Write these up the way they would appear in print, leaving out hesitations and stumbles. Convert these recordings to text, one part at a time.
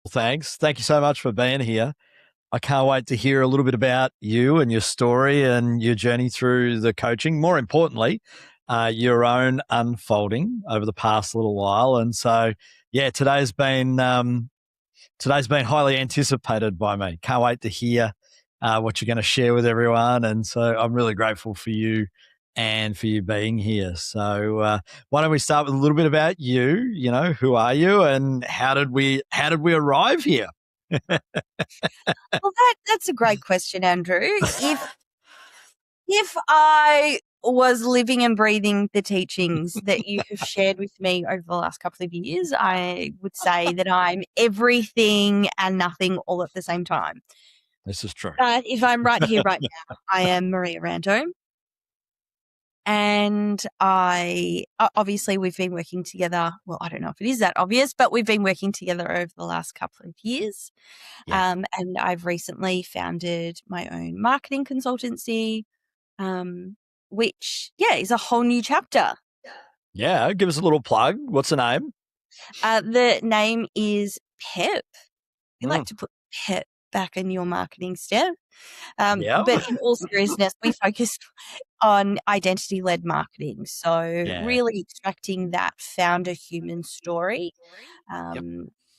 Thanks. Thank you so much for being here. I can't wait to hear a little bit about you and your story and your journey through the coaching. More importantly, your own unfolding over the past little while. And so, yeah, today's been highly anticipated by me. Can't wait to hear what you're going to share with everyone. And so, I'm really grateful for you and for you being here. So, why don't we start with a little bit about you? You know, who are you, and how did we arrive here? Well, that's a great question, Andrew. If I was living and breathing the teachings that you have shared with me over the last couple of years, I would say that I'm everything and nothing all at the same time. This is true. But if I'm right here, right now, I am Maria Rando. And obviously we've been working together. Well, I don't know if it is that obvious, but we've been working together over the last couple of years. Yeah. And I've recently founded my own marketing consultancy, which, is a whole new chapter. Yeah. Give us a little plug. What's the name? The name is PEP. We like to put PEP back in your marketing step. Yeah. But in all seriousness, we focus on identity-led marketing. So really extracting that founder human story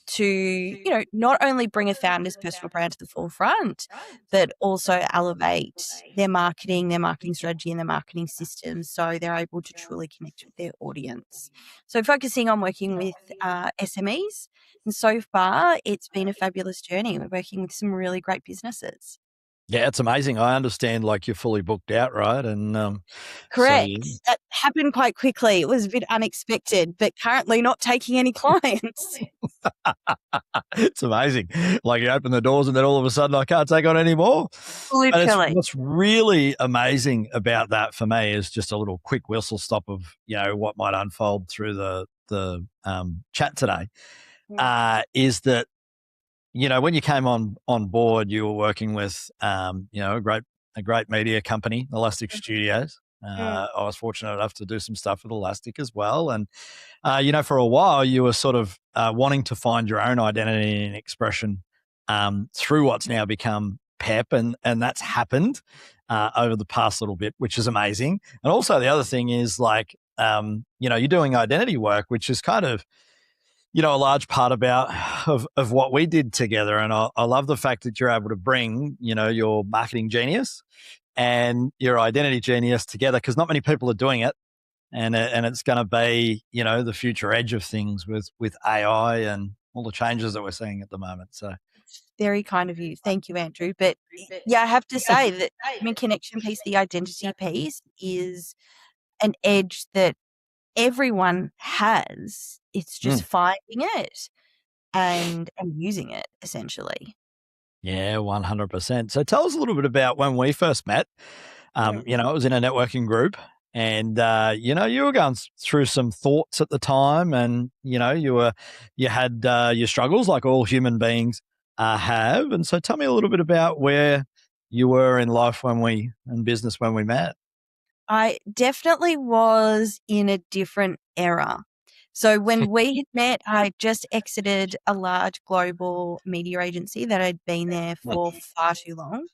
to, not only bring a founder's personal brand to the forefront, but also elevate their marketing strategy and their marketing systems so they're able to truly connect with their audience. So focusing on working with SMEs. And so far, it's been a fabulous journey. We're working with some really great businesses. Yeah, it's amazing. I understand, like, you're fully booked out, right? And Correct. That happened quite quickly. It was a bit unexpected, but currently not taking any clients. It's amazing. Like, you open the doors and then all of a sudden I can't take on any more. Literally. What's really amazing about that for me is just a little quick whistle stop of, what might unfold through the chat today, is that, when you came on board, you were working with, a great media company, Elastic Studios. I was fortunate enough to do some stuff with Elastic as well. And, for a while, you were sort of wanting to find your own identity and expression through what's now become PEP. And that's happened over the past little bit, which is amazing. And also the other thing is, like, you're doing identity work, which is kind of, a large part of what we did together. And I love the fact that you're able to bring, your marketing genius and your identity genius together, because not many people are doing it. And it's going to be, the future edge of things with AI and all the changes that we're seeing at the moment. So very kind of you. Thank you, Andrew. But I have to say that human connection piece, the identity piece, is an edge that everyone has. It's just finding it and using it, essentially. Yeah, 100%. So tell us a little bit about when we first met. It was in a networking group, and you were going through some thoughts at the time, and you had your struggles like all human beings have. And so tell me a little bit about where you were in life and business when we met. I definitely was in a different era. So when we had met, I just exited a large global media agency that had been there for far too long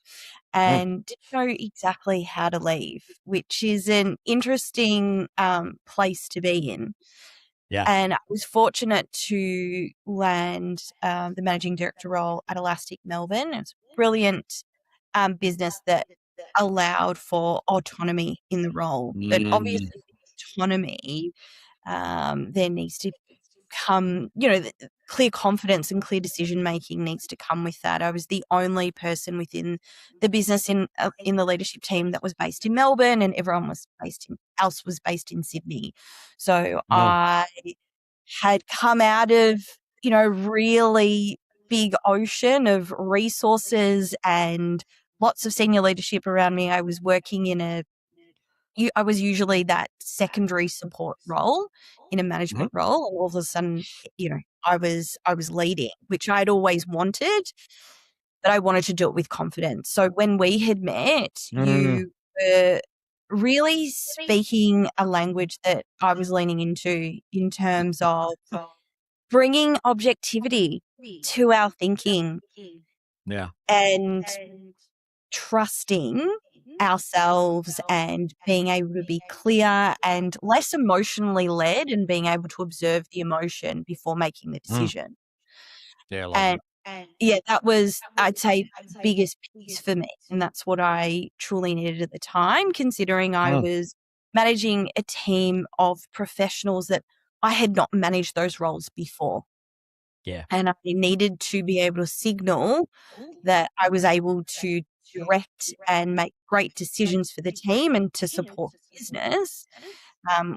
and didn't know exactly how to leave, which is an interesting place to be in. Yeah. And I was fortunate to land the managing director role at Elastic Melbourne. It's a brilliant business that allowed for autonomy in the role. But obviously, autonomy, there needs to come, the clear confidence and clear decision making needs to come with that. I was the only person within the business in the leadership team that was based in Melbourne, and everyone else was based in Sydney. So I had come out of, really big ocean of resources and lots of senior leadership around me. I was working I was usually that secondary support role in a management role. And all of a sudden, I was leading, which I'd always wanted, but I wanted to do it with confidence. So when we had met, you were really speaking a language that I was leaning into in terms of bringing objectivity to our thinking Yeah. and trusting ourselves and being able to be clear and less emotionally led and being able to observe the emotion before making the Mm. decision. Yeah, I love And that. yeah, that was, I'd say, the biggest piece for me. And that's what I truly needed at the time, considering I Mm. was managing a team of professionals that I had not managed those roles before. Yeah. And I needed to be able to signal that I was able to direct and make great decisions for the team and to support business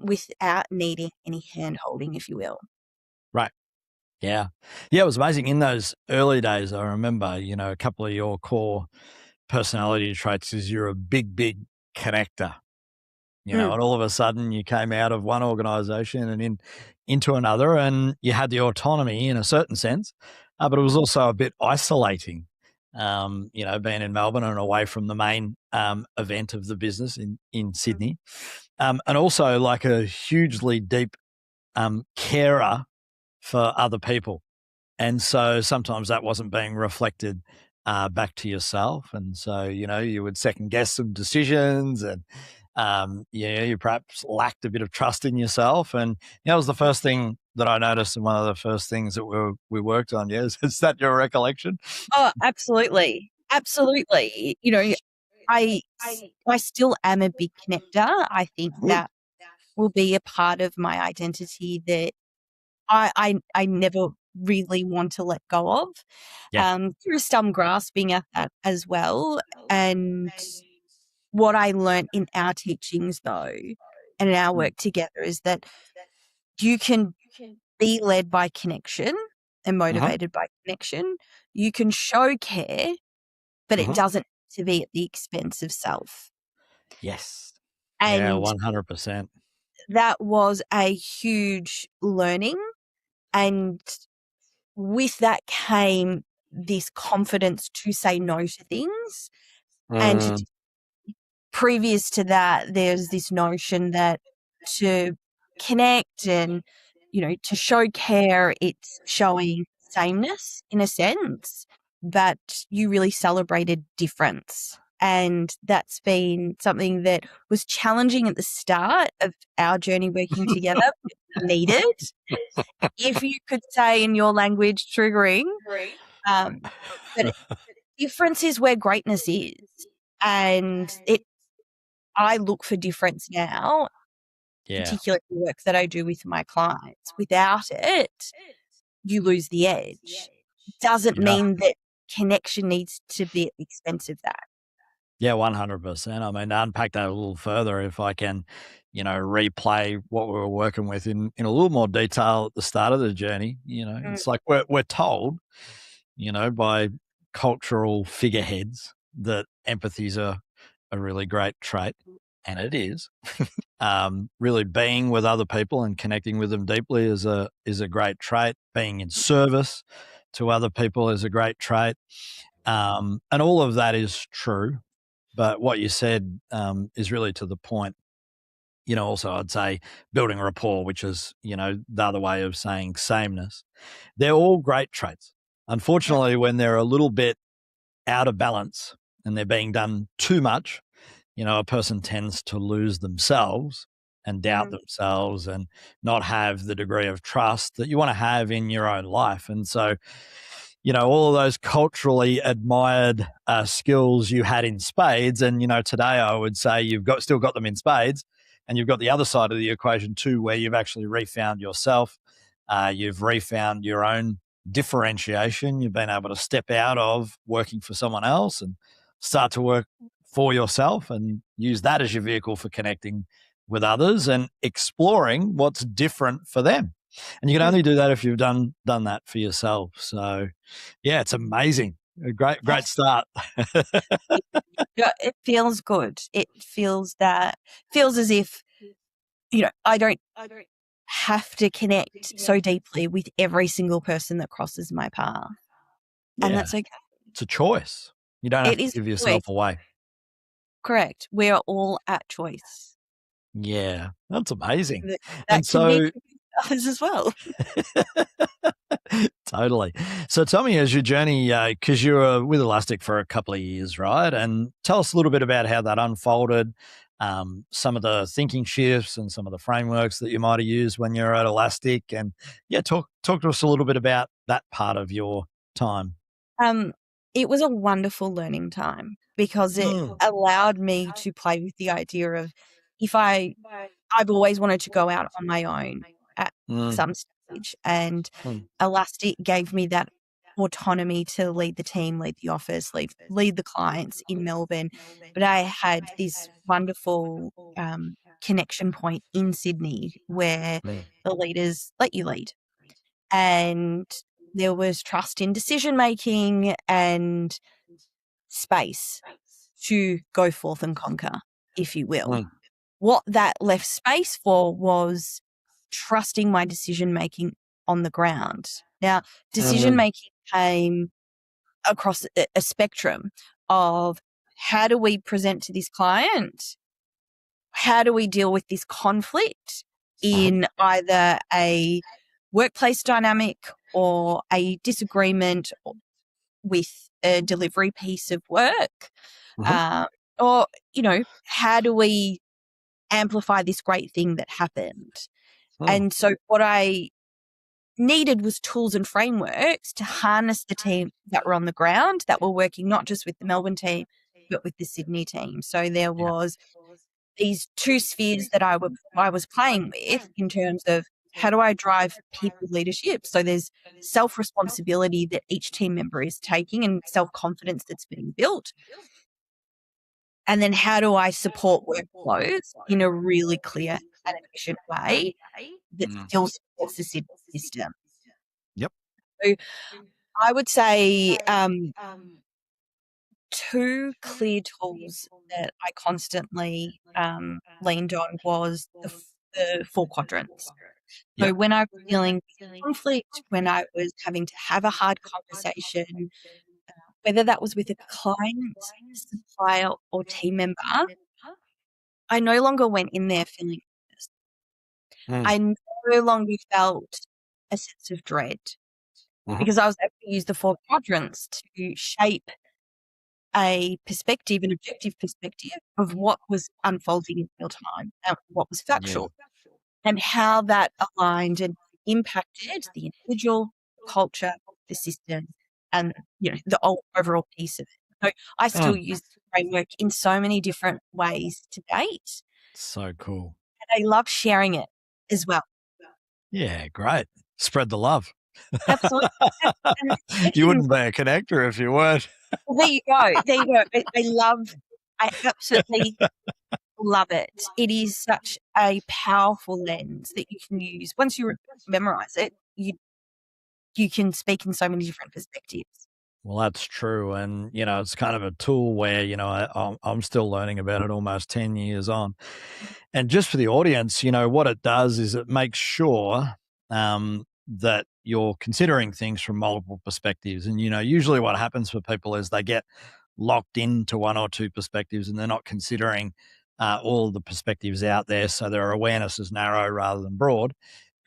without needing any hand holding, if you will. Right. Yeah. Yeah, it was amazing. In those early days, I remember, a couple of your core personality traits is you're a big, big connector, Mm. and all of a sudden you came out of one organization and into another, and you had the autonomy in a certain sense, but it was also a bit isolating, being in Melbourne and away from the main event of the business in Sydney. And also like a hugely deep carer for other people. And so sometimes that wasn't being reflected back to yourself. And so, you would second guess some decisions and, you perhaps lacked a bit of trust in yourself. And that was the first thing that I noticed, and one of the first things that we worked on. Yes. Is that your recollection? Oh, absolutely. Absolutely. I still am a big connector. I think that will be a part of my identity that I never really want to let go of. Yeah. There's some grasping at that as well. And what I learned in our teachings, though, and in our work together, is that you can be led by connection and Uh-huh. motivated by connection. You can show care, but it Uh-huh. doesn't have to be at the expense of self. Yes. Yeah, And 100%. that was a huge learning. And with that came this confidence to say no to things and to Mm. previous to that, there's this notion that to connect and, to show care, it's showing sameness in a sense, but you really celebrated difference. And that's been something that was challenging at the start of our journey working together, needed, if you could say in your language, triggering. But difference is where greatness is. And I look for difference now, Yeah. particularly the work that I do with my clients. Without it, you lose the edge. Doesn't Yeah. mean that connection needs to be at the expense of that. Yeah, 100%. I mean, to unpack that a little further, if I can, replay what we were working with in a little more detail at the start of the journey, Mm, it's like we're told, by cultural figureheads that empathy is a really great trait, and it is. Really being with other people and connecting with them deeply is a great trait. Being in service to other people is a great trait. And all of that is true. But what you said is really to the point. Also, I'd say building rapport, which is, the other way of saying sameness. They're all great traits. mm, Unfortunately, when they're a little bit out of balance and they're being done too much, a person tends to lose themselves and doubt mm, themselves and not have the degree of trust that you want to have in your own life. And so, all of those culturally admired skills you had in spades. And, today I would say you've still got them in spades. And you've got the other side of the equation too, where you've actually refound yourself. You've refound your own differentiation. You've been able to step out of working for someone else and start to work for yourself and use that as your vehicle for connecting with others and exploring what's different for them. And you can mm. only do that if you've done that for yourself. So, yeah, it's amazing. A great Yes. start. Yeah, it feels good. It feels as if, I don't have to connect so deeply with every single person that crosses my path. And Yeah, that's okay. it's a choice. You don't have It to is give a yourself choice. away. Correct. We are all at choice. Yeah, that's amazing. That And can be so, tricky others as well. Totally. So tell me, as your journey, because you were with Elastic for a couple of years, right? And tell us a little bit about how that unfolded, some of the thinking shifts and some of the frameworks that you might have used when you're at Elastic. And yeah, talk to us a little bit about that part of your time. It was a wonderful learning time because it allowed me to play with the idea of if I've always wanted to go out on my own at some stage, and Elastic gave me that autonomy to lead the team, lead the office, lead the clients in Melbourne. But I had this wonderful connection point in Sydney where the leaders let you lead. And there was trust in decision making and space to go forth and conquer, if you will. What that left space for was trusting my decision making on the ground. Now, decision making came across a spectrum of how do we present to this client? How do we deal with this conflict in either a workplace dynamic or a disagreement with a delivery piece of work? Or, how do we amplify this great thing that happened? And so what I needed was tools and frameworks to harness the team that were on the ground, that were working not just with the Melbourne team, but with the Sydney team. So there was these two spheres that I was playing with in terms of how do I drive people leadership? So there's self-responsibility that each team member is taking and self-confidence that's being built. And then how do I support workflows in a really clear and efficient way that still supports the system? Yep. So I would say two clear tools that I constantly leaned on was the 4 quadrants. So when I was dealing with conflict, when I was having to have a hard conversation, whether that was with a client, supplier, or team member, I no longer went in there feeling nervous. I no longer felt a sense of dread because I was able to use the 4 quadrants to shape a perspective, an objective perspective of what was unfolding in real time and what was factual and how that aligned and impacted the individual, the culture, the system, and the overall piece of it. So I still use the framework in so many different ways to date. So cool. And I love sharing it as well. Yeah, great. Spread the love. Absolutely. You wouldn't be a connector if you weren't. Well, there you go. There you go. I absolutely love it. It is such a powerful lens that you can use. Once you memorize it, you can speak in so many different perspectives. Well, that's true. And, it's kind of a tool where, I'm still learning about it almost 10 years on. And just for the audience, what it does is it makes sure that you're considering things from multiple perspectives. And, usually what happens for people is they get locked into one or two perspectives and they're not considering all the perspectives out there. So their awareness is narrow rather than broad.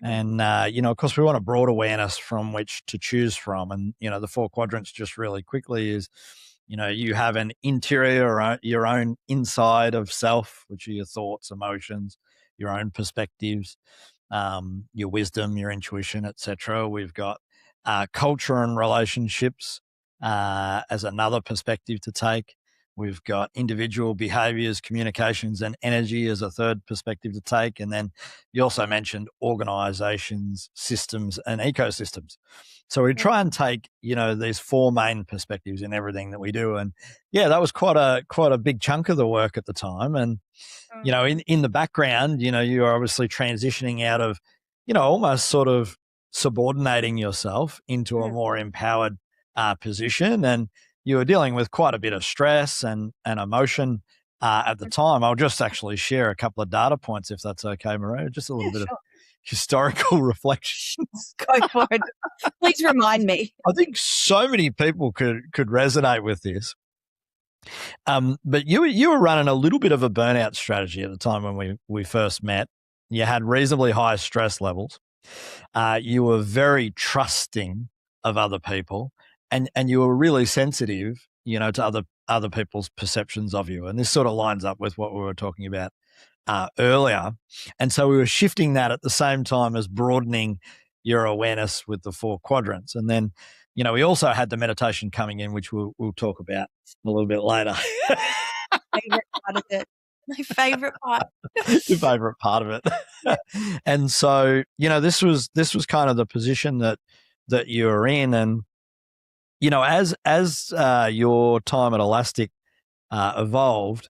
And, of course, we want a broad awareness from which to choose from. And, the 4 quadrants just really quickly is, you have an interior or your own inside of self, which are your thoughts, emotions, your own perspectives, your wisdom, your intuition, etc. We've got culture and relationships as another perspective to take. We've got individual behaviors, communications, and energy as a third perspective to take. And then you also mentioned organizations, systems, and ecosystems. So we try and take, these 4 main perspectives in everything that we do. And yeah, that was quite a big chunk of the work at the time. And, in the background, you're obviously transitioning out of, almost sort of subordinating yourself into a more empowered position. And you were dealing with quite a bit of stress and emotion at the time. I'll just actually share a couple of data points, if that's okay, Maria, just a little bit of historical reflections. Go for it. Please remind me. I think so many people could resonate with this. But you were running a little bit of a burnout strategy at the time when we first met. You had reasonably high stress levels. You were very trusting of other people, and you were really sensitive, to other people's perceptions of you. And this sort of lines up with what we were talking about earlier. And so we were shifting that at the same time as broadening your awareness with the 4 quadrants. And then, we also had the meditation coming in, which we'll talk about a little bit later. Favorite part of it. My favorite part. Your favorite part of it. Yeah. And so, this was kind of the position that you were in. And, as your time at Elastic evolved,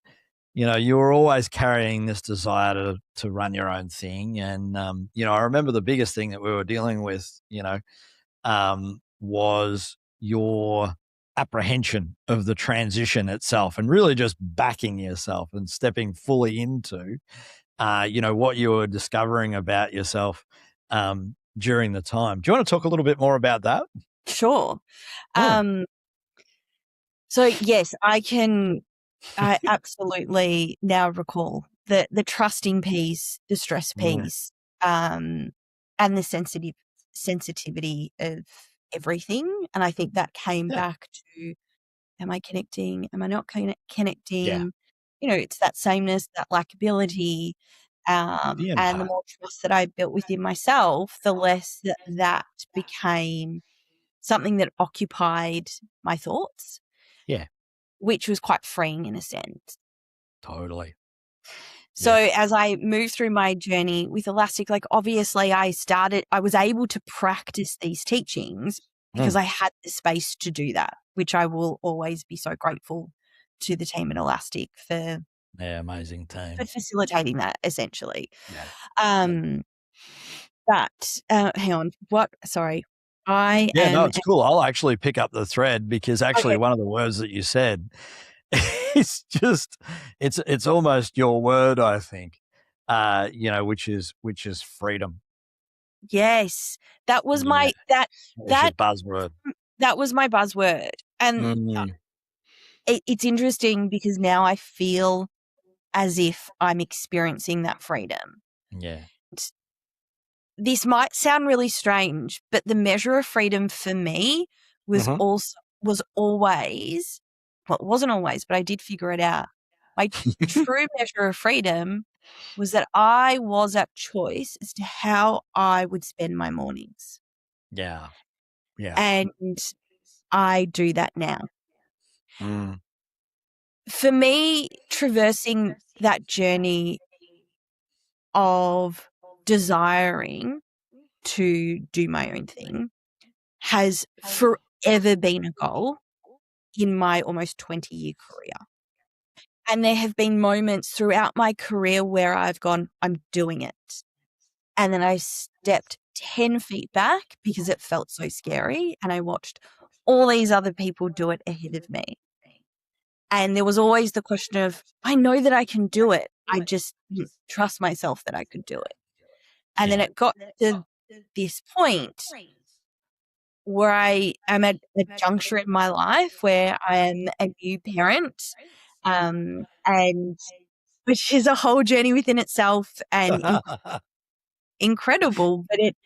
you were always carrying this desire to run your own thing. And, I remember the biggest thing that we were dealing with, was your apprehension of the transition itself, and really just backing yourself and stepping fully into, what you were discovering about yourself during the time. Do you want to talk a little bit more about that? Sure. So yes, I absolutely now recall the trusting piece, the stress piece, and the sensitivity of everything. And I think that came back to, am I connecting? Am I not connecting? Yeah. It's that sameness, that likability, and the more trust that I built within myself, the less that became something that occupied my thoughts. Yeah. Which was quite freeing in a sense. Totally. So as I moved through my journey with Elastic, obviously I was able to practice these teachings because I had the space to do that, which I will always be so grateful to the team at Elastic for. Yeah, amazing team. For facilitating that, essentially. Yeah. But hang on. What? Sorry. No, it's cool. I'll actually pick up the thread, because actually one of the words that you said is just, it's almost your word, I think, which is freedom. Yes. That was my, that buzzword. That was my buzzword. And it's interesting because now I feel as if I'm experiencing that freedom. Yeah. This might sound really strange, but the measure of freedom for me was always, well, it wasn't always, but I did figure it out. My true measure of freedom was that I was at choice as to how I would spend my mornings. Yeah. Yeah. And I do that now. Mm. For me, traversing that journey of desiring to do my own thing has forever been a goal in my almost 20-year career. And there have been moments throughout my career where I've gone, I'm doing it. And then I stepped 10 feet back because it felt so scary. And I watched all these other people do it ahead of me. And there was always the question of, I know that I can do it. I just didn't trust myself that I could do it. And then it got to this point where I am at a juncture in my life where I am a new parent, and which is a whole journey within itself and incredible, but it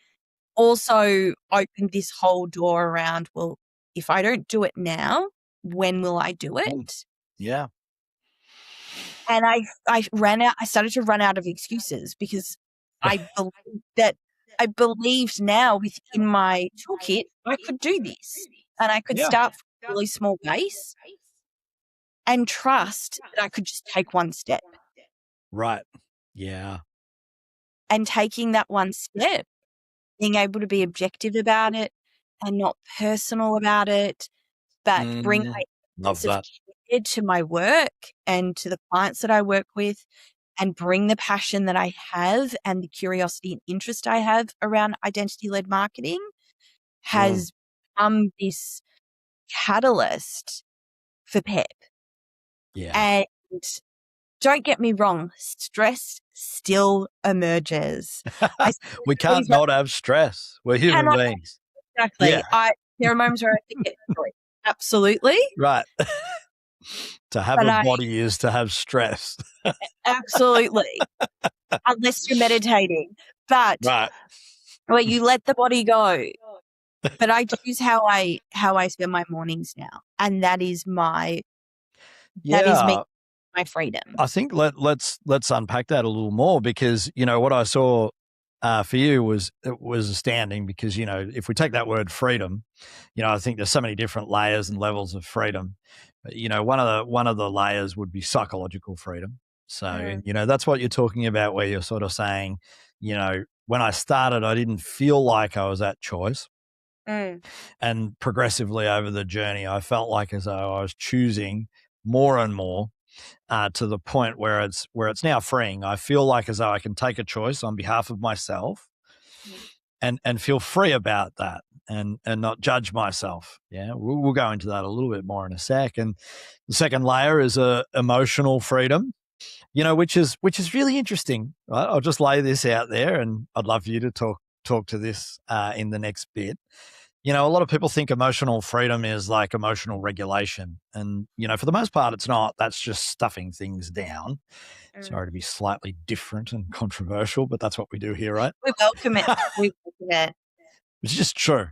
also opened this whole door around, well, if I don't do it now, when will I do it? Yeah. And I started to run out of excuses because I believed now within my toolkit, I could do this and I could start from a really small base and trust that I could just take one step. Right. Yeah. And taking that one step, being able to be objective about it and not personal about it, but bring my sense of to my work and to the clients that I work with, and bring the passion that I have and the curiosity and interest I have around identity-led marketing has become this catalyst for PEP. Yeah. And don't get me wrong, stress still emerges. We can't not have stress. We're human beings. Exactly. Yeah. There are moments where I think absolutely. Right. To have a body is to have stress. Absolutely. Unless you're meditating. But right. where you let the body go. But I choose how I spend my mornings now, and that is me, Yeah, my freedom. I think let's unpack that a little more, because what I saw for you was astounding, because if we take that word freedom, I think there's so many different layers and levels of freedom. But, one of the layers would be psychological freedom. So that's what you're talking about, where you're sort of saying, when I started, I didn't feel like I was at choice. And progressively over the journey, I felt like as though I was choosing more and more, to the point where it's now freeing. I feel like as though I can take a choice on behalf of myself, and feel free about that, and not judge myself. Yeah, we'll go into that a little bit more in a sec. And the second layer is emotional freedom, which is really interesting. Right? I'll just lay this out there, and I'd love for you to talk to this in the next bit. A lot of people think emotional freedom is like emotional regulation. And, for the most part, it's not. That's just stuffing things down. Sorry to be slightly different and controversial, but that's what we do here, right? We welcome it. We welcome it. It's just true,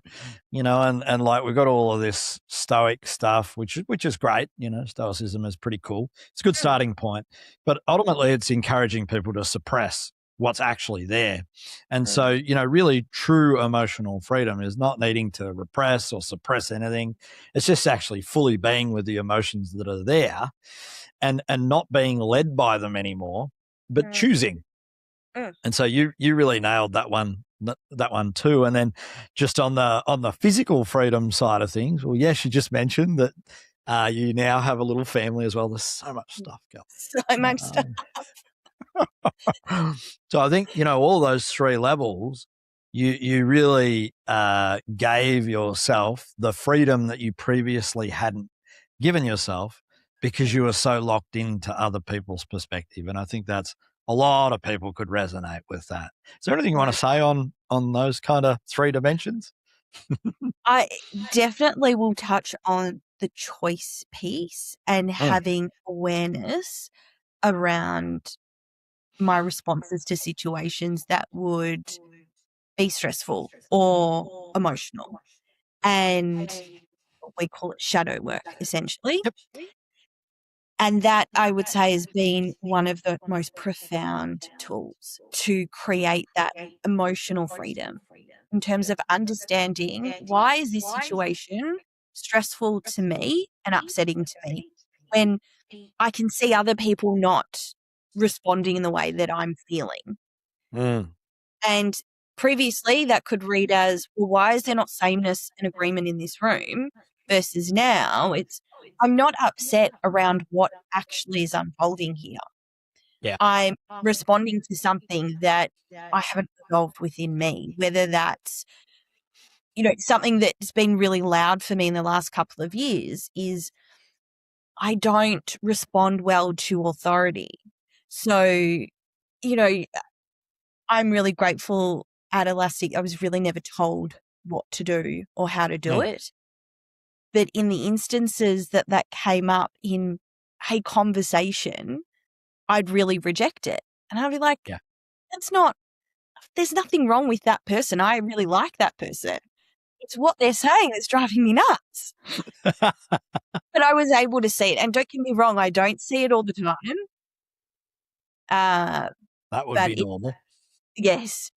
and like we've got all of this stoic stuff, which is great. Stoicism is pretty cool. It's a good starting point, but ultimately it's encouraging people to suppress what's actually there. And so, really true emotional freedom is not needing to repress or suppress anything. It's just actually fully being with the emotions that are there, and not being led by them anymore, but choosing. And so you really nailed that one too. And then just on the physical freedom side of things, well, yes, you just mentioned that you now have a little family as well. There's so much stuff going. So much stuff. So I think, all those three levels, you really gave yourself the freedom that you previously hadn't given yourself, because you were so locked into other people's perspective. And I think that's a lot of people could resonate with that. Is there anything you want to say on those kind of three dimensions? I definitely will touch on the choice piece and having awareness around my responses to situations that would be stressful or emotional. And we call it shadow work, essentially. Yep. And that, I would say, has been one of the most profound tools to create that emotional freedom, in terms of understanding, why is this situation stressful to me and upsetting to me, when I can see other people not responding in the way that I'm feeling. And previously that could read as, well, why is there not sameness and agreement in this room? Versus now it's, I'm not upset around what actually is unfolding here. Yeah. I'm responding to something that I haven't resolved within me, whether that's, something that's been really loud for me in the last couple of years is I don't respond well to authority. So, I'm really grateful at Elastic. I was really never told what to do or how to do it. But in the instances that came up in a conversation, I'd really reject it. And I'd be like, there's nothing wrong with that person. I really like that person. It's what they're saying that's driving me nuts. But I was able to see it. And don't get me wrong, I don't see it all the time. That would be normal. Yes.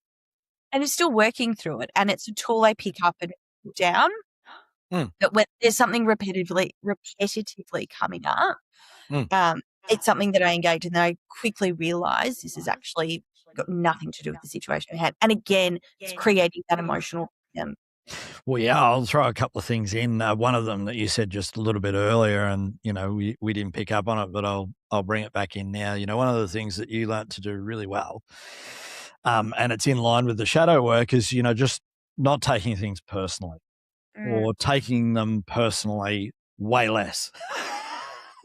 And it's still working through it. And it's a tool I pick up and put down. But when there's something repetitively coming up, it's something that I engage in, that I quickly realize this has actually got nothing to do with the situation I had. And again, it's creating that emotional freedom. Well, yeah, I'll throw a couple of things in. One of them that you said just a little bit earlier, and we didn't pick up on it, but I'll bring it back in now. One of the things that you learnt to do really well, and it's in line with the shadow work, is just not taking things personally, or taking them personally way less.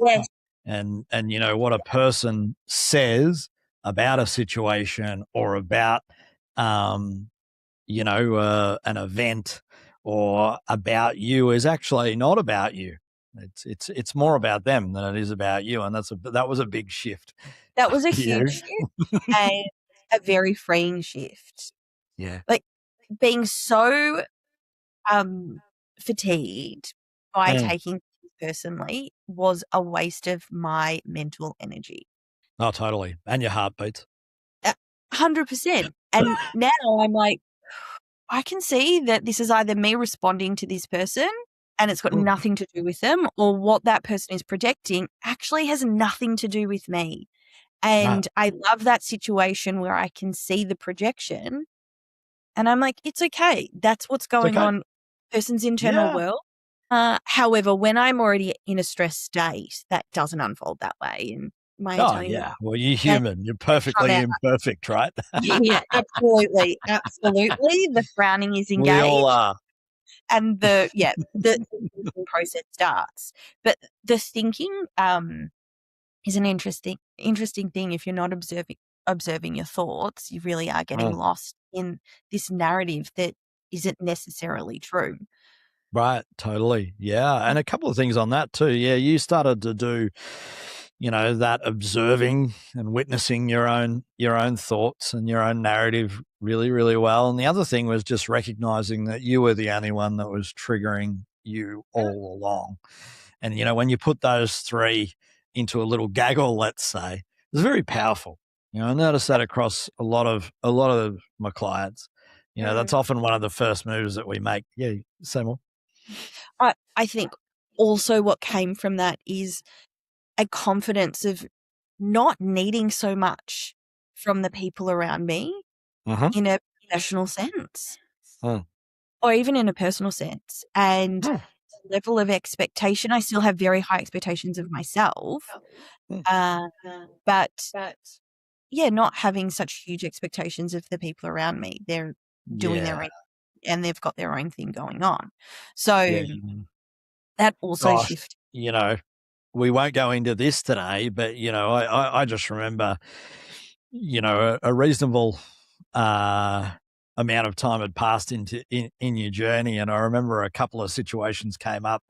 Yes. And what a person says about a situation, or about an event, or about you, is actually not about you. It's more about them than it is about you. And that was a big shift. That was a huge shift, and a very freeing shift. Yeah. Like, being so fatigued by taking things personally was a waste of my mental energy. Oh, totally. And your heartbeats. 100%. And now I'm like, I can see that this is either me responding to this person and it's got nothing to do with them, or what that person is projecting actually has nothing to do with me. And I love that situation where I can see the projection and I'm like, it's okay. That's what's going on in the person's internal world. However, when I'm already in a stress state, that doesn't unfold that way. And my Italian Well, you're human. You're perfectly imperfect, right? Yeah, absolutely. Absolutely. The frowning is engaged. We all are. And the thinking process starts. But the thinking is an interesting thing. If you're not observing your thoughts, you really are getting lost in this narrative that isn't necessarily true. Right, totally. Yeah. And a couple of things on that too. Yeah, you started to do, that observing and witnessing your own thoughts and your own narrative really, really well. And the other thing was just recognizing that you were the only one that was triggering you all along. And when you put those three into a little gaggle, let's say, it's very powerful. I noticed that across a lot of my clients. That's often one of the first moves that we make. Yeah, say more. I think also what came from that is a confidence of not needing so much from the people around me in a professional sense or even in a personal sense. And the level of expectation, I still have very high expectations of myself, but yeah, not having such huge expectations of the people around me. They're doing their own and they've got their own thing going on. So that also shifted. We won't go into this today, but I just remember, a reasonable amount of time had passed in your journey, and I remember a couple of situations came up,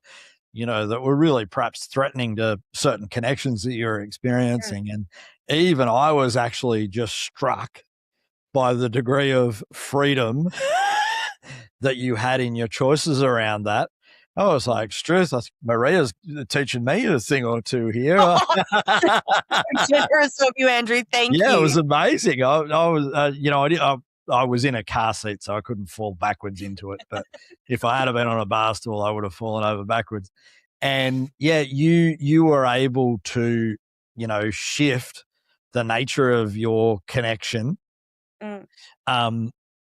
that were really perhaps threatening to certain connections that you're experiencing, and even I was actually just struck by the degree of freedom that you had in your choices around that. I was like, Struth, I think Maria's teaching me a thing or two here. Generous of you, Andrew. Thank you. Yeah, it was amazing. I was, I was in a car seat, so I couldn't fall backwards into it. But if I had been on a bar stool, I would have fallen over backwards. And yeah, you were able to, shift the nature of your connection.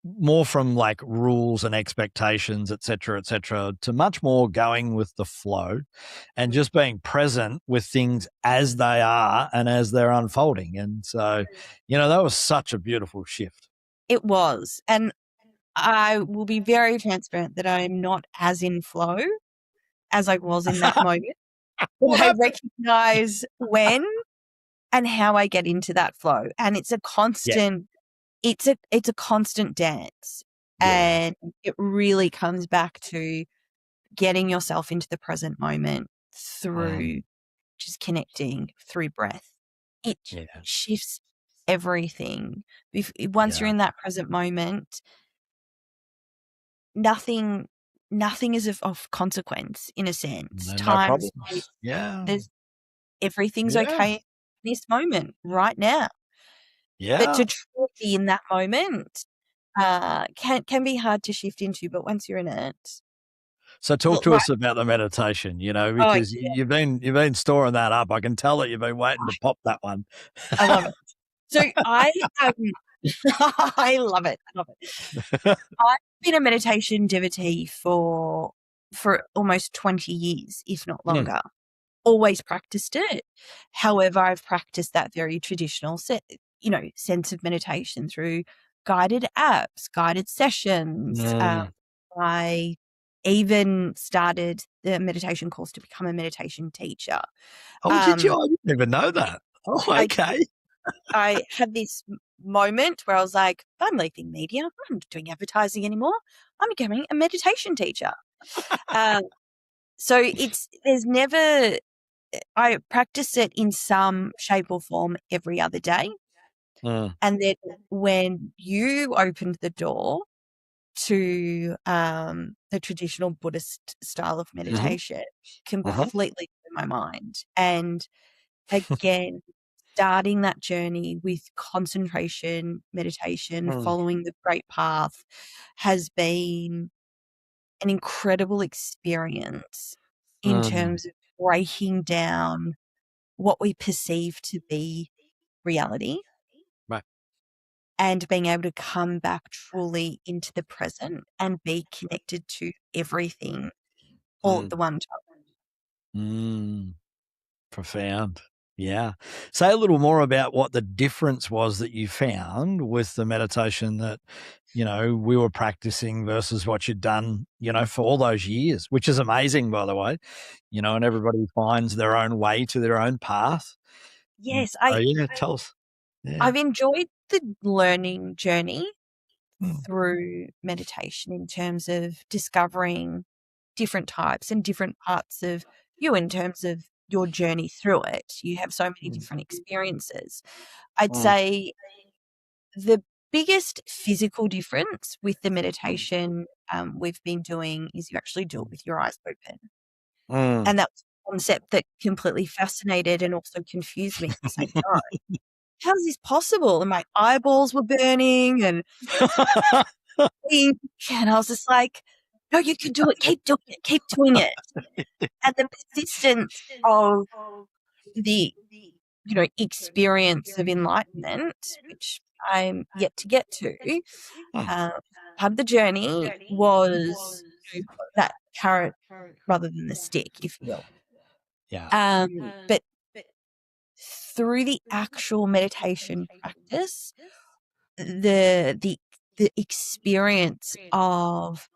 More from like rules and expectations, et cetera, to much more going with the flow and just being present with things as they are and as they're unfolding. And so, that was such a beautiful shift. It was. And I will be very transparent that I'm not as in flow as I was in that moment. But I recognize when and how I get into that flow. And it's a constant it's a constant dance. And it really comes back to getting yourself into the present moment through just connecting through breath. It shifts everything. Once you're in that present moment, nothing is of consequence in a sense. No problems. Everything's okay in this moment right now. But to truly be in that moment can be hard to shift into, but once you're in it. So talk to us about the meditation, because you've been storing that up. I can tell that you've been waiting to pop that one. I love it. So I I love it. I love it. I've been a meditation devotee for almost 20 years, if not longer. Always practiced it. However, I've practiced that very traditional sense of meditation through guided apps, guided sessions. I even started the meditation course to become a meditation teacher. Oh, did you? I didn't even know that. Oh, okay. I had this moment where I was like, I'm leaving media. I'm not doing advertising anymore. I'm becoming a meditation teacher. So I practice it in some shape or form every other day. And then when you opened the door to the traditional Buddhist style of meditation completely blew my mind. And again, starting that journey with concentration, meditation, following the Great Path has been an incredible experience in terms of breaking down what we perceive to be reality. Right. And being able to come back truly into the present and be connected to everything all at the one time. Profound. Yeah. Say a little more about what the difference was that you found with the meditation that, we were practicing versus what you'd done, for all those years, which is amazing, by the way, and everybody finds their own way to their own path. Yes, Tell us. Yeah. I've enjoyed the learning journey through meditation in terms of discovering different types and different parts of you in terms of your journey through it. You have so many different experiences. I'd say the biggest physical difference with the meditation we've been doing is you actually do it with your eyes open. And that was a concept that completely fascinated and also confused me at the same time. How is this possible? And my eyeballs were burning and I was just like, no, you can do it. Keep doing it. Keep doing it. And the persistence of the, experience of enlightenment, which I'm yet to get to, part of the journey was that carrot rather than the stick, if you will. Yeah. But through the actual meditation practice, the experience of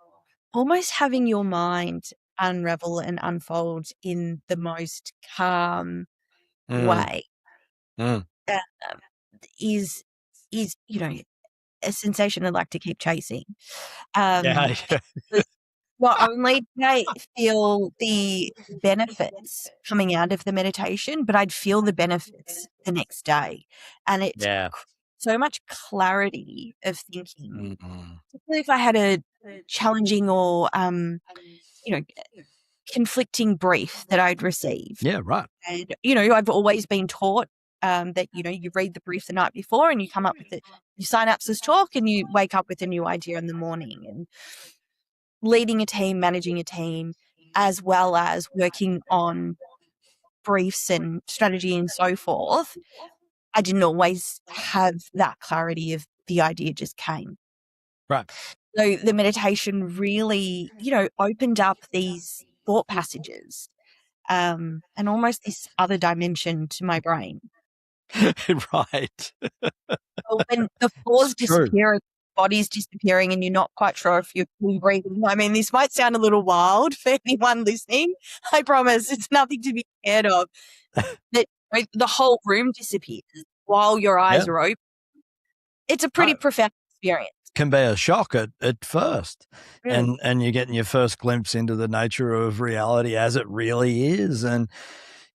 almost having your mind unravel and unfold in the most calm way is a sensation I'd like to keep chasing. Yeah. Not only did I feel the benefits coming out of the meditation, but I'd feel the benefits the next day. And it's so much clarity of thinking. Particularly if I had a challenging or, conflicting brief that I'd received. Yeah, right. And, I've always been taught that, you read the brief the night before and you come up with it. You synapses talk and you wake up with a new idea in the morning. And leading a team, managing a team, as well as working on briefs and strategy and so forth, I didn't always have that clarity of the idea just came. Right. So the meditation really, opened up these thought passages and almost this other dimension to my brain. Right. When the floor's disappearing, body's disappearing, and you're not quite sure if you're breathing. I mean, this might sound a little wild for anyone listening. I promise it's nothing to be scared of. That the whole room disappears while your eyes are open. It's a pretty profound experience. Can be a shock at first, and you're getting your first glimpse into the nature of reality as it really is. And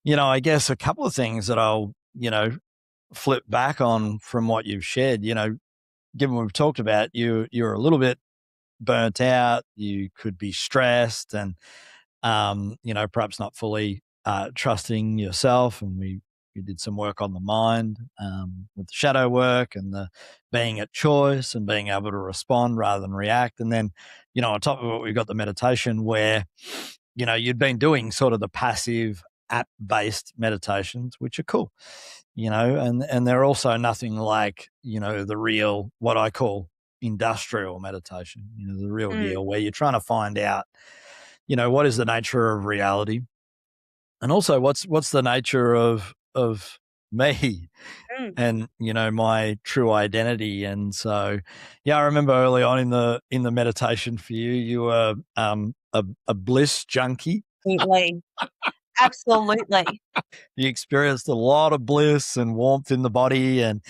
I guess a couple of things that I'll flip back on from what you've shared. Given we've talked about you're a little bit burnt out, you could be stressed, and perhaps not fully trusting yourself. And we did some work on the mind with the shadow work and the being at choice and being able to respond rather than react. And then, on top of it, we've got the meditation where, you'd been doing sort of the passive app-based meditations, which are cool, and they're also nothing like, the real, what I call industrial meditation, the real deal where you're trying to find out, what is the nature of reality, and also what's the nature of me and my true identity. And so I remember early on in the meditation for you were a bliss junkie. Absolutely. You experienced a lot of bliss and warmth in the body, and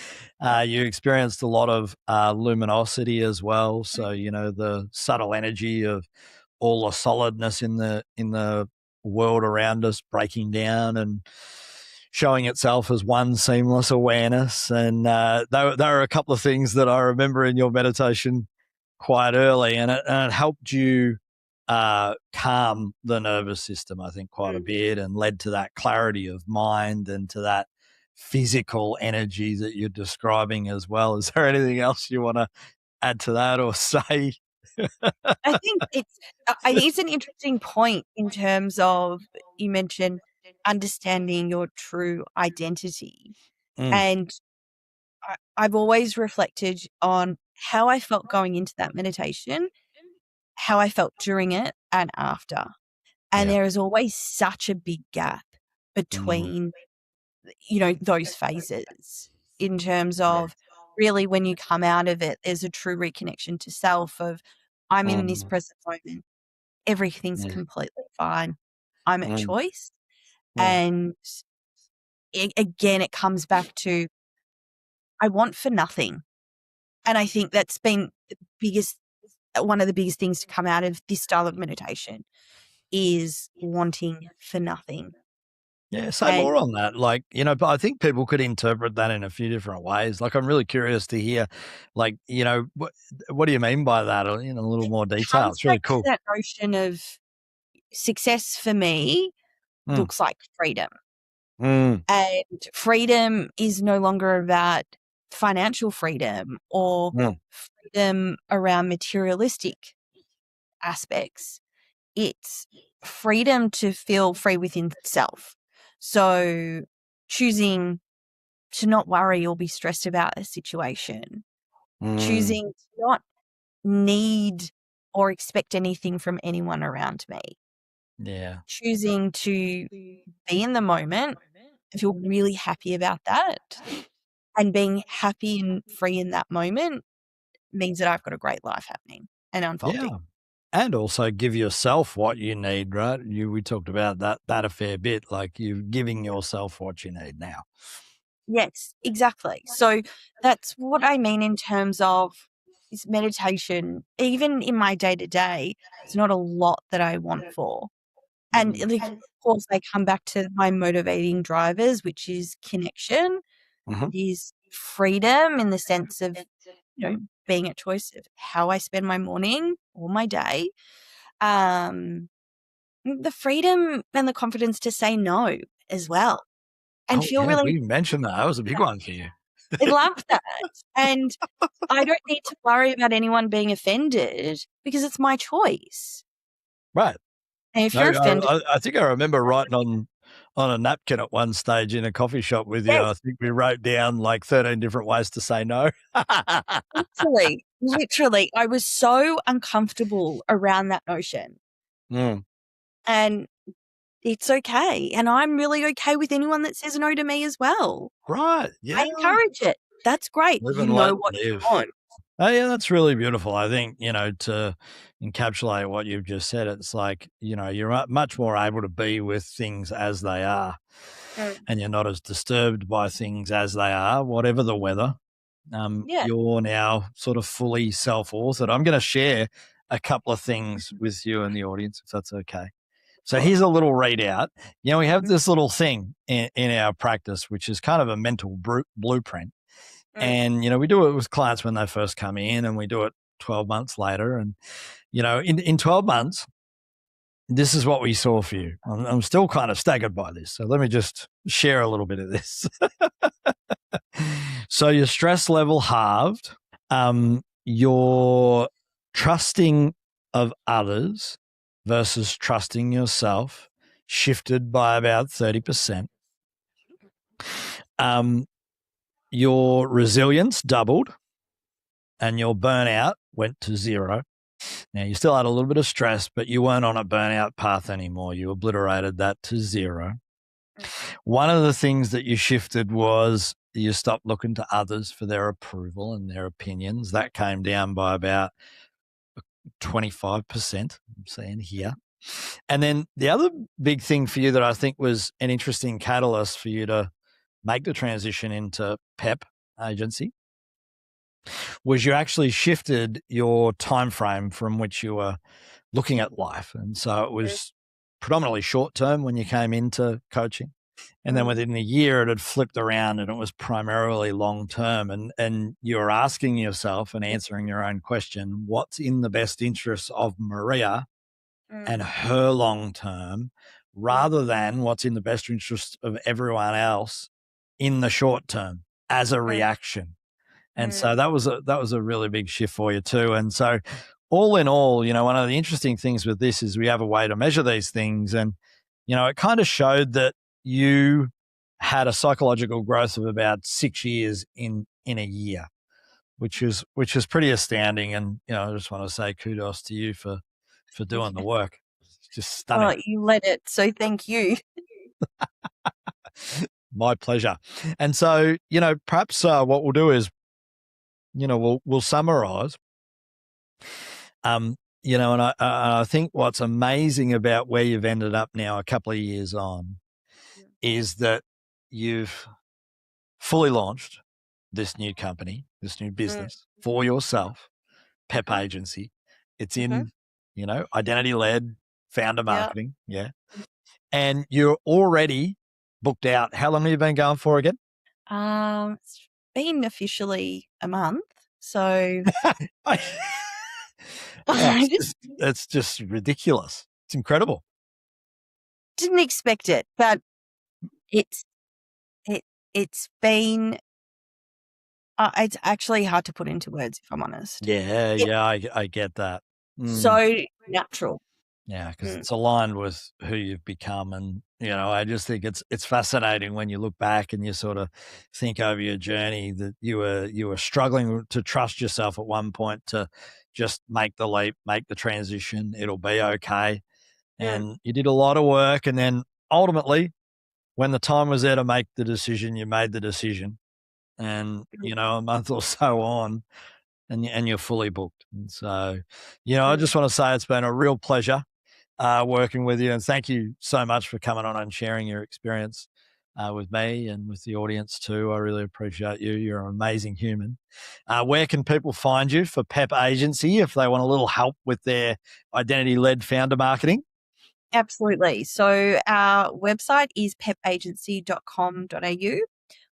you experienced a lot of luminosity as well. So the subtle energy of all the solidness in the world around us breaking down and showing itself as one seamless awareness. And there are a couple of things that I remember in your meditation quite early, and it helped you calm the nervous system, I think, quite a bit, and led to that clarity of mind and to that physical energy that you're describing as well. Is there anything else you want to add to that or say? I think it's an interesting point in terms of, you mentioned understanding your true identity. And I've always reflected on how I felt going into that meditation, how I felt during it and after. And Yeah. there is always such a big gap between, those phases, in terms of really when you come out of it, there's a true reconnection to self of, I'm in this present moment. Everything's completely fine. I'm at choice. And again, it comes back to, I want for nothing. And I think that's been one of the biggest things to come out of this style of meditation is wanting for nothing. Yeah, say more on that. Like, but I think people could interpret that in a few different ways. Like, I'm really curious to hear, like, what do you mean by that in a little more detail? It's really cool. That notion of success for me looks like freedom. And freedom is no longer about financial freedom or freedom around materialistic aspects. It's freedom to feel free within self. So choosing to not worry or be stressed about a situation, choosing to not need or expect anything from anyone around me. Yeah. Choosing to be in the moment and feel really happy about that. And being happy and free in that moment means that I've got a great life happening and unfolding. Yeah. And also give yourself what you need, right? We talked about that a fair bit, like you giving yourself what you need now. Yes, exactly. So that's what I mean in terms of this meditation. Even in my day-to-day, it's not a lot that I want for. And of course, they come back to my motivating drivers, which is connection, is freedom in the sense of, being a choice of how I spend my morning or my day. The freedom and the confidence to say no as well. And feel really. We mentioned that. That was a big one for you. I love that. And I don't need to worry about anyone being offended because it's my choice. Right. And if you're offended. I think I remember writing on a napkin at one stage in a coffee shop with you. I think we wrote down like 13 different ways to say no. Literally. I was so uncomfortable around that notion. And it's okay. And I'm really okay with anyone that says no to me as well. Right. Yeah. I encourage it. That's great. Live you know what you want. Oh, yeah, that's really beautiful. I think, to encapsulate what you've just said, it's like, you're much more able to be with things as they are, and you're not as disturbed by things as they are, whatever the weather. You're now sort of fully self-authored. I'm going to share a couple of things with you and the audience, if that's okay. So here's a little readout. We have this little thing in our practice, which is kind of a mental blueprint. And, we do it with clients when they first come in, and we do it 12 months later. And, in 12 months, this is what we saw for you. I'm still kind of staggered by this. So let me just share a little bit of this. So your stress level halved. Your trusting of others versus trusting yourself shifted by about 30%. Your resilience doubled, and your burnout went to 0. Now, you still had a little bit of stress, but you weren't on a burnout path anymore. You obliterated that to 0. One of the things that you shifted was you stopped looking to others for their approval and their opinions. That came down by about 25%, I'm saying here. And then the other big thing for you that I think was an interesting catalyst for you to make the transition into PEP agency was you actually shifted your time frame from which you were looking at life. And so it was predominantly short term when you came into coaching. And then within a year, it had flipped around and it was primarily long term. And you're asking yourself and answering your own question, what's in the best interest of Maria and her long term, rather than what's in the best interest of everyone else in the short term as a reaction. And so that was a really big shift for you too. And so all in all, one of the interesting things with this is we have a way to measure these things. And, it kind of showed that you had a psychological growth of about 6 years in a year, which is pretty astounding. And, I just want to say kudos to you for doing the work. It's just stunning. Well, you led it, so thank you. My pleasure. And so, perhaps what we'll do is, we'll summarize. And I think what's amazing about where you've ended up now, a couple of years on, is that you've fully launched this new company, this new business for yourself, Pep Agency. It's in, identity-led founder marketing. Yeah. And you're already booked out. How long have you been going for again? It's been officially a month. So it's just ridiculous. It's incredible. Didn't expect it, but it's been it's actually hard to put into words, if I'm honest. I get that. So natural. Yeah, because it's aligned with who you've become. And, I just think it's fascinating when you look back and you sort of think over your journey that you were struggling to trust yourself at one point to just make the leap, make the transition. It'll be okay. And you did a lot of work. And then ultimately, when the time was there to make the decision, you made the decision. And, a month or so on, and you're fully booked. And so, I just want to say it's been a real pleasure working with you. And thank you so much for coming on and sharing your experience with me and with the audience too. I really appreciate you. You're an amazing human. Where can people find you for Pep Agency if they want a little help with their identity-led founder marketing? Absolutely. So our website is pepagency.com.au.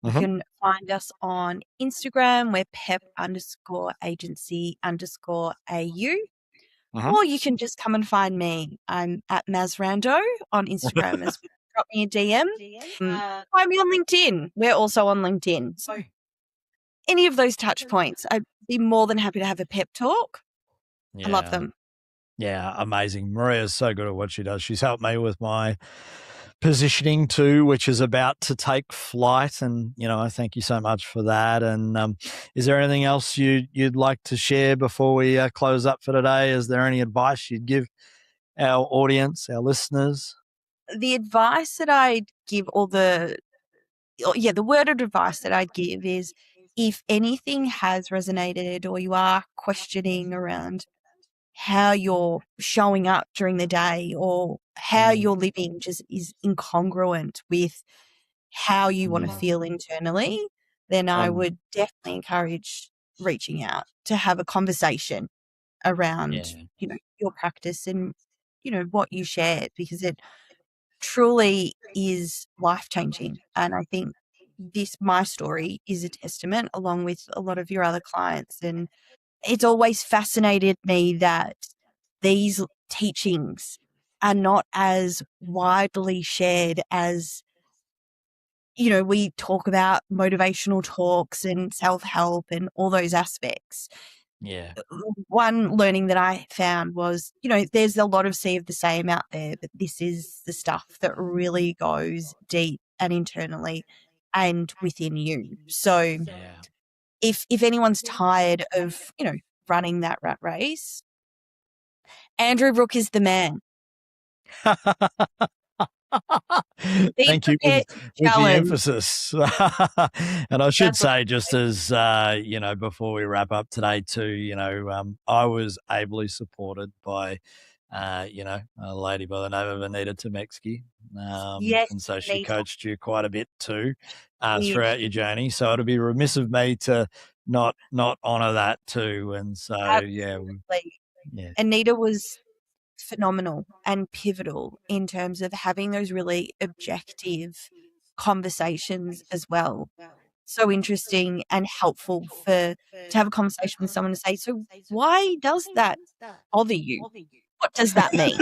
You can find us on Instagram. We're pep_agency_au. Or you can just come and find me. I'm at Rando on Instagram as well. Drop me a DM. Find me on LinkedIn. We're also on LinkedIn. So any of those touch points, I'd be more than happy to have a pep talk. I love them. Yeah, amazing. Maria's so good at what she does. She's helped me with my positioning too, which is about to take flight. And, I thank you so much for that. And is there anything else you'd like to share before we close up for today? Is there any advice you'd give our audience, our listeners? The advice that I'd give the word of advice that I'd give is if anything has resonated or you are questioning around how you're showing up during the day or how you're living just is incongruent with how you want to feel internally, then I would definitely encourage reaching out to have a conversation around, your practice and, what you shared, because it truly is life-changing. And I think my story is a testament along with a lot of your other clients. And it's always fascinated me that these teachings are not as widely shared as, we talk about motivational talks and self-help and all those aspects. Yeah. One learning that I found was, there's a lot of sea of the same out there, but this is the stuff that really goes deep and internally and within you. So if anyone's tired of, running that rat race, Andrew Brook is the man. Thank you with the emphasis. And I should say, just as, before we wrap up today too, I was ably supported by, a lady by the name of Anita Temexky. And so she coached you quite a bit too throughout your journey. So it'd be remiss of me to not honour that too. And so, Anita was phenomenal and pivotal in terms of having those really objective conversations as well. So interesting and helpful to have a conversation with someone and say, so why does that bother you? What does that mean?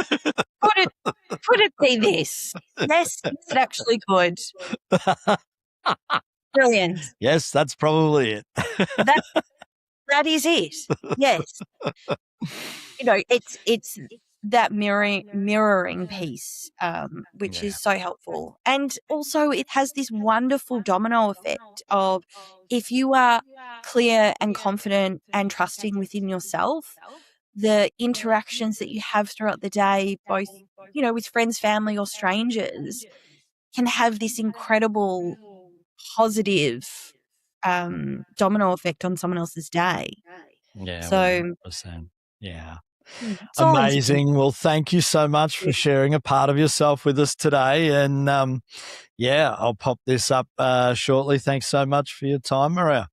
Could it be this? Yes, it actually could. Brilliant. Yes, that's probably it. That is it. Yes. It's that mirroring piece, which is so helpful. And also it has this wonderful domino effect of if you are clear and confident and trusting within yourself, the interactions that you have throughout the day, both, with friends, family, or strangers, can have this incredible positive domino effect on someone else's day. Yeah. So 100%. Yeah. it's all Amazing. Well, thank you so much for sharing a part of yourself with us today. And I'll pop this up shortly. Thanks so much for your time, Maria.